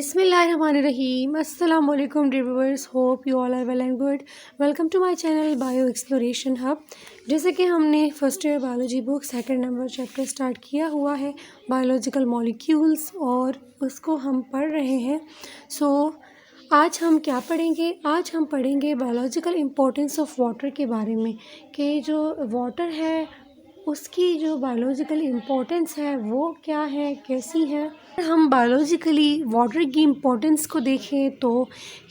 Bismillahirrahmanirrahim. Assalamu alaikum dear viewers. Hope you all are well and good. Welcome to my channel Bio Exploration Hub. जैसे कि हमने first year biology book second number chapter start किया हुआ है biological molecules और उसको हम पढ़ रहे हैं। आज हम क्या पढ़ेंगे? आज हम पढ़ेंगे बायोलॉजिकल इम्पोर्टेंस ऑफ वाटर के बारे में कि जो वाटर है उसकी जो बायोलॉजिकल इम्पोर्टेंस है वो क्या है, कैसी है। हम बायोलॉजिकली वाटर की इम्पोर्टेंस को देखें तो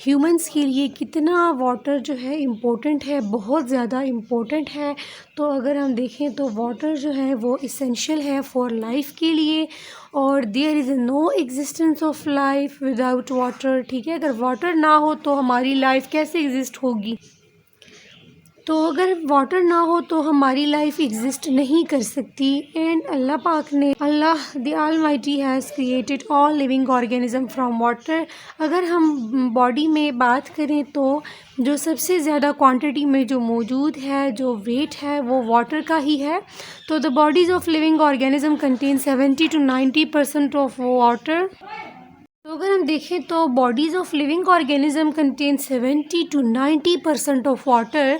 ह्यूमंस के लिए कितना वाटर जो है इम्पोर्टेंट है, बहुत ज़्यादा इम्पोर्टेंट है। तो अगर हम देखें तो वाटर जो है वो इसेंशियल है फॉर लाइफ के लिए और there is no existence of life without water. ठीक है, अगर वाटर ना हो तो हमारी लाइफ कैसे एग्जिस्ट होगी? तो अगर वाटर ना हो तो हमारी लाइफ एग्जिस्ट नहीं कर सकती। And Allah the almighty has created all living organism from water. अगर हम बॉडी में बात करें तो जो सबसे ज़्यादा क्वांटिटी में जो मौजूद है, जो वेट है, वो वाटर का ही है। तो the bodies of living organism contain 70 to 90% of water. तो अगर हम देखें तो bodies of living organism contain 70 to 90% of water.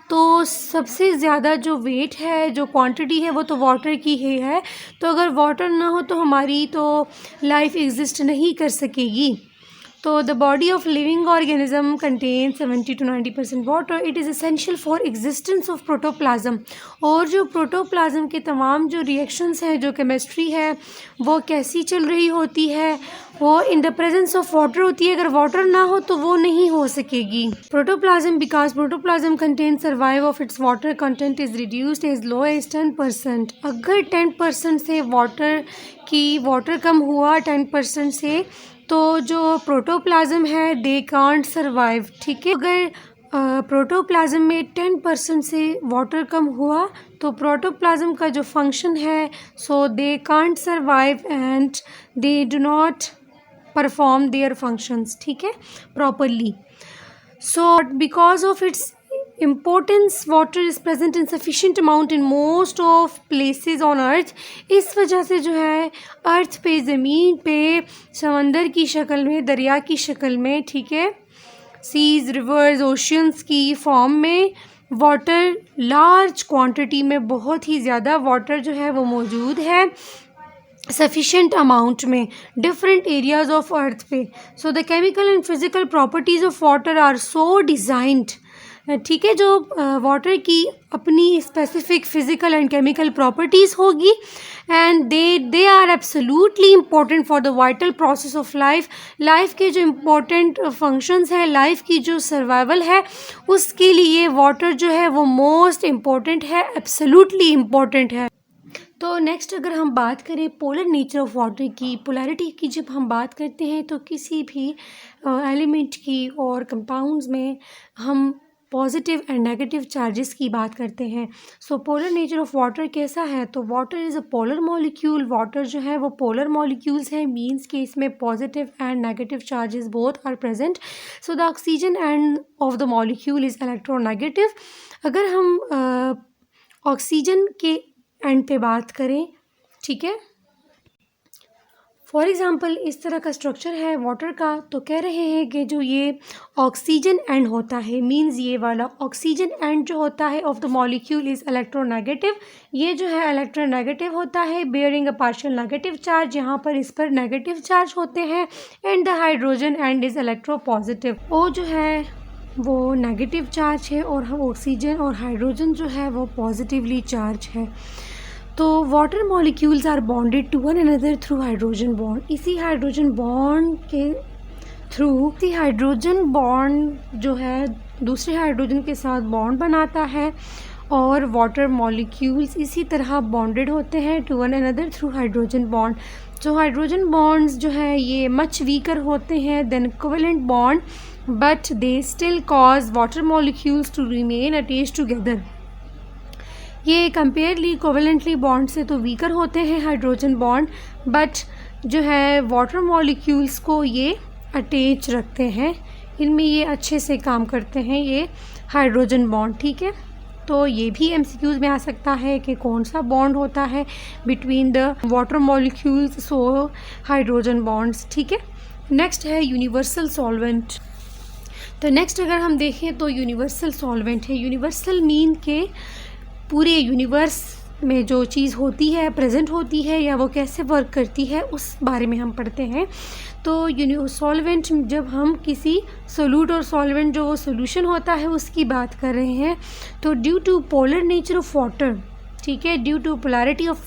तो सबसे ज़्यादा जो वेट है, जो क्वांटिटी है, वो तो वाटर की ही है। तो अगर वाटर ना हो तो हमारी तो लाइफ एग्जिस्ट नहीं कर सकेगी। तो the body of living organism contain 70 to 90% water. It is essential for existence of protoplasm. और जो प्रोटोप्लाज्म के तमाम जो रिएक्शंस हैं, जो केमिस्ट्री है, वो कैसी चल रही होती है? वो in the presence of water होती है। अगर वाटर ना हो तो वो नहीं हो सकेगी। Protoplasm because protoplasm contain survive of its water content is reduced as low as 10%। अगर 10% से वाटर कम हुआ 10% से, तो जो प्रोटोप्लाज्म है दे कांट सर्वाइव। ठीक है, अगर प्रोटोप्लाज्म में 10% से वाटर कम हुआ तो प्रोटोप्लाज्म का जो फंक्शन है so they can't survive and they do not perform their functions, ठीक है, properly. So because of its importance water is present in sufficient amount in most of places on earth। इस वजह से जो है अर्थ पे, ज़मीन पे, समंदर की शक्ल में, दरिया की शक्ल में, ठीक है, सीज, रिवर्स, ओशियंस की फॉर्म में वाटर लार्ज क्वांटिटी में, बहुत ही ज़्यादा वाटर जो है वो मौजूद है सफिशेंट अमाउंट में डिफरेंट एरियाज़ ऑफ अर्थ पे। So the chemical and physical properties of water are so designed. ठीक है, जो वाटर की अपनी specific physical and chemical properties होगी and they are absolutely important for the vital process of life के जो important functions है, लाइफ की जो सर्वाइवल है, उसके लिए वाटर जो है वो मोस्ट इम्पोर्टेंट है, एब्सोल्युटली इम्पोर्टेंट है। तो नेक्स्ट अगर हम बात करें पोलर नेचर ऑफ वाटर की, पोलैरिटी की जब हम बात करते हैं तो किसी भी एलिमेंट की और कंपाउंड्स में हम पॉजिटिव एंड नेगेटिव चार्जेस की बात करते हैं। So polar nature of water कैसा है? तो water is a polar molecule. Water जो है वो पोलर मॉलिक्यूल्स है, मीन्स कि इसमें positive and negative charges both are present. So the oxygen end of the molecule is electronegative. अगर हम ऑक्सीजन के एंड पे बात करें, ठीक है, फॉर एग्ज़ाम्पल इस तरह का स्ट्रक्चर है वाटर का, तो कह रहे हैं कि जो ये ऑक्सीजन एंड होता है, मींस ये वाला ऑक्सीजन एंड जो होता है of the molecule is electronegative. ये जो है इलेक्ट्रोनेगेटिव होता है, bearing a partial negative charge, यहाँ पर इस पर नेगेटिव चार्ज होते हैं। And the hydrogen and is electropositive. वो जो है वो नेगेटिव चार्ज है और हम ऑक्सीजन और हाइड्रोजन जो है वो पॉजिटिवली चार्ज है। तो water molecules are bonded to one another through hydrogen bond. इसी हाइड्रोजन बॉन्ड के थ्रू हाइड्रोजन बॉन्ड जो है दूसरे हाइड्रोजन के साथ बॉन्ड बनाता है और वाटर मॉलिक्यूल्स इसी तरह बॉन्डेड होते हैं to one another through hydrogen bond. जो हाइड्रोजन बॉन्ड्स जो है ये मच वीकर होते हैं then covalent bond, but they still cause water molecules to remain attached together. ये कंपेयरली कोवेलेंटली बॉन्ड से तो वीकर होते हैं हाइड्रोजन बॉन्ड, बट जो है वाटर मॉलिक्यूल्स को ये अटैच रखते हैं, इनमें ये अच्छे से काम करते हैं ये हाइड्रोजन बॉन्ड। ठीक है, तो ये भी एमसीक्यूज़ में आ सकता है कि कौन सा बॉन्ड होता है between the water molecules, so hydrogen bonds. ठीक है, नेक्स्ट है यूनिवर्सल सॉल्वेंट। तो नेक्स्ट अगर हम देखें तो यूनिवर्सल सॉल्वेंट है। यूनिवर्सल मीन के पूरे यूनिवर्स में जो चीज़ होती है, प्रेजेंट होती है, या वो कैसे वर्क करती है, उस बारे में हम पढ़ते हैं। तो सॉल्वेंट, जब हम किसी सोल्यूट और सॉल्वेंट जो वो सोल्यूशन होता है उसकी बात कर रहे हैं, तो due to polar nature of water, ठीक है, due to polarity of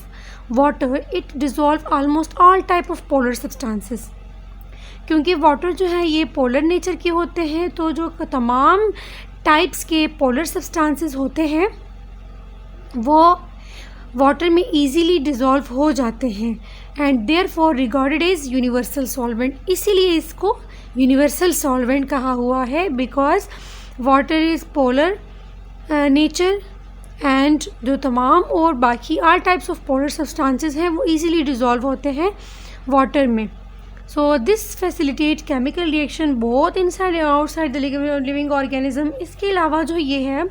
water it dissolve almost all type of polar substances. क्योंकि वाटर जो है ये पोलर नेचर के होते हैं, तो जो तमाम टाइप्स के पोलर सब्सटेंसेस होते हैं वो वाटर में इजीली डिज़ोल्व हो जाते हैं and therefore regarded as universal solvent. इसीलिए इसको यूनिवर्सल सॉल्वेंट कहा हुआ है, because water is polar nature and जो तमाम और बाकी all types of polar substances हैं वो इजीली डिज़ोल्व होते हैं वाटर में। So this facilitate chemical reaction both inside and outside the living organism. इसके अलावा जो ये है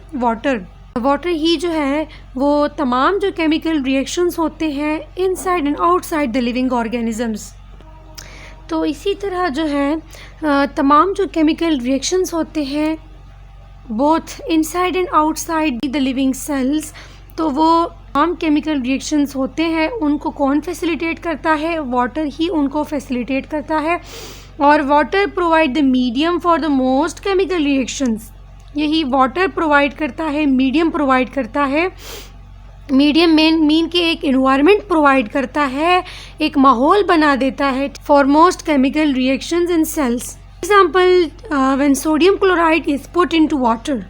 वाटर ही जो है वो तमाम जो केमिकल रिएक्शंस होते हैं inside and outside the living organisms. तो इसी तरह जो है तमाम जो केमिकल रिएक्शंस होते हैं both inside and outside the living cells, तो वो तमाम केमिकल रिएक्शंस होते हैं उनको कौन फैसिलिटेट करता है? वाटर ही उनको फैसिलिटेट करता है। और water provide the medium for the most chemical reactions. यही वाटर प्रोवाइड करता है, मीडियम प्रोवाइड करता है। मीडियम मीन के एक एनवायरनमेंट प्रोवाइड करता है, एक माहौल बना देता है for most chemical reactions in cells. Example, when sodium chloride is put into water,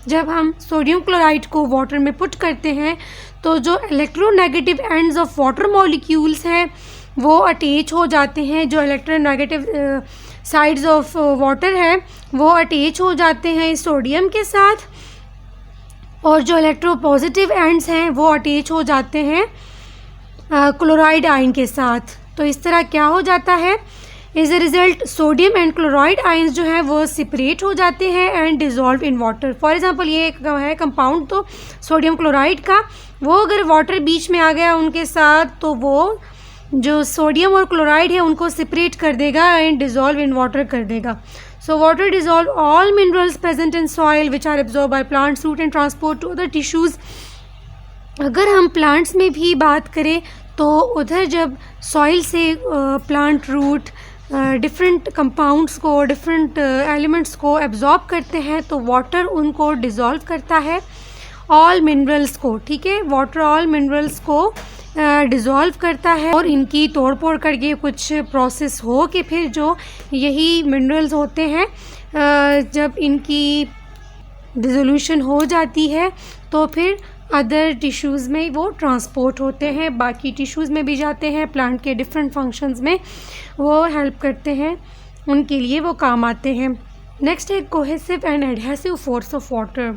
जब हम सोडियम क्लोराइड को वाटर में पुट करते हैं तो जो electronegative ends of water molecules हैं वो अटैच हो जाते हैं। जो इलेक्ट्रोनेगेटिव साइड्स ऑफ वाटर है वो अटैच हो जाते हैं इस सोडियम के साथ, और जो इलेक्ट्रोपॉजिटिव एंड्स हैं वो अटैच हो जाते हैं क्लोराइड आयन के साथ। तो इस तरह क्या हो जाता है, as a result sodium and chloride ions जो है वो सेपरेट हो जाते हैं and dissolve in water. For example ये एक है कंपाउंड तो सोडियम क्लोराइड का, वो अगर वाटर बीच में आ गया उनके साथ तो वो जो सोडियम और क्लोराइड है उनको सेपरेट कर देगा एंड डिज़ोल्व इन वाटर कर देगा। So water dissolve all minerals present in soil which are absorb by plants root and transport to other tissues. अगर हम प्लांट्स में भी बात करें तो उधर जब सॉइल से प्लांट रूट डिफरेंट कंपाउंड्स को, डिफरेंट एलिमेंट्स को एब्जॉर्ब करते हैं तो वाटर उनको डिज़ोल्व करता है ऑल मिनरल्स को, ठीक है, वाटर ऑल मिनरल्स को डिज़ोल्व करता है और इनकी तोड़ फोड़ करके कुछ प्रोसेस हो के फिर जो यही मिनरल्स होते हैं जब इनकी डिसोल्यूशन हो जाती है तो फिर अदर टिश्यूज़ में वो ट्रांसपोर्ट होते हैं, बाकी टिश्यूज़ में भी जाते हैं, प्लांट के डिफरेंट फंक्शंस में वो हेल्प करते हैं, उनके लिए वो काम आते हैं। नेक्स्ट है cohesive and adhesive force of water.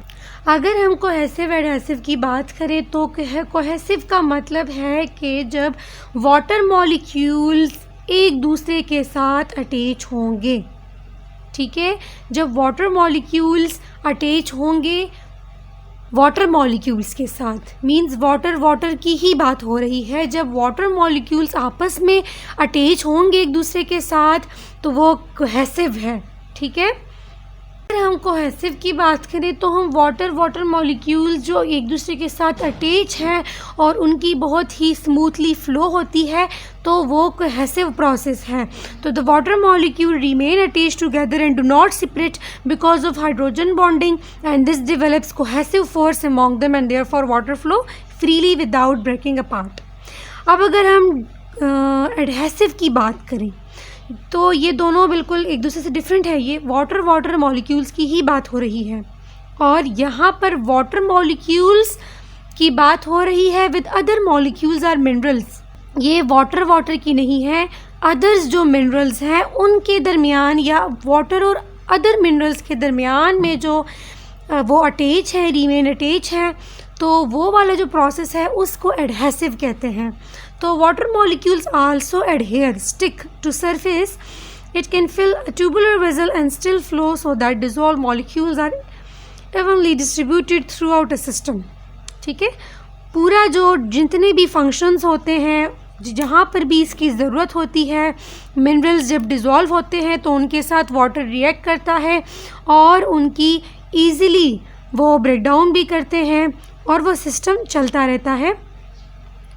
अगर हम कोहेसिव एडहेसिव की बात करें तो कोहेसिव का मतलब है कि जब वाटर मॉलिक्यूल्स एक दूसरे के साथ अटैच होंगे, ठीक है, जब वाटर मॉलिक्यूल्स अटैच होंगे वाटर मॉलिक्यूल्स के साथ, मींस वाटर की ही बात हो रही है। जब वाटर मॉलिक्यूल्स आपस में अटैच होंगे एक दूसरे के साथ तो वो कोहेसिव है, ठीक है। अगर हम कोहेसिव की बात करें तो हम वाटर मॉलिक्यूल्स जो एक दूसरे के साथ अटैच हैं और उनकी बहुत ही स्मूथली फ्लो होती है तो वो कोहेसिव प्रोसेस है। तो the water molecule remain attach together and do not separate because of hydrogen bonding and this develops cohesive force among them and therefore water flow freely without breaking apart. अब अगर हम adhesive की बात करें तो ये दोनों बिल्कुल एक दूसरे से डिफरेंट है। ये वाटर मॉलिक्यूल्स की ही बात हो रही है और यहाँ पर वाटर मॉलिक्यूल्स की बात हो रही है with other molecules are minerals. ये वाटर की नहीं है, अदर्स जो मिनरल्स हैं उनके दरमियान या वाटर और अदर मिनरल्स के दरमियान में जो वो अटैच है, रिमेन अटैच है, तो वो वाला जो प्रोसेस है उसको एडहेसिव कहते हैं। तो water molecules also adhere, stick to surface, it can fill a tubular vessel and still flow so that dissolve molecules are evenly distributed throughout a system, ठीक है। पूरा जो जितने भी फंक्शंस होते हैं जहाँ पर भी इसकी ज़रूरत होती है, मिनरल्स जब डिज़ोल्व होते हैं तो उनके साथ वाटर रिएक्ट करता है और उनकी ईज़िली वो ब्रेक डाउन भी करते हैं और वो सिस्टम चलता रहता है,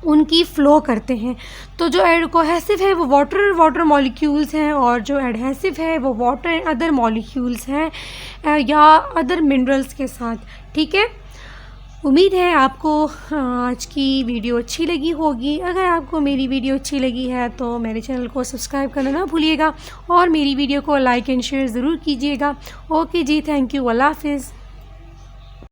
उनकी फ़्लो करते हैं। तो जो कोहेसिव है वो वाटर मॉलिक्यूल्स हैं और जो एडहेसिव है वो वाटर एंड अदर मॉलिक्यूल्स हैं या अदर मिनरल्स के साथ। ठीक है, उम्मीद है आपको आज की वीडियो अच्छी लगी होगी। अगर आपको मेरी वीडियो अच्छी लगी है तो मेरे चैनल को सब्सक्राइब करना ना भूलिएगा और मेरी वीडियो को लाइक एंड शेयर ज़रूर कीजिएगा। ओके जी, थैंक यू, अल्लाह हाफ़िज़।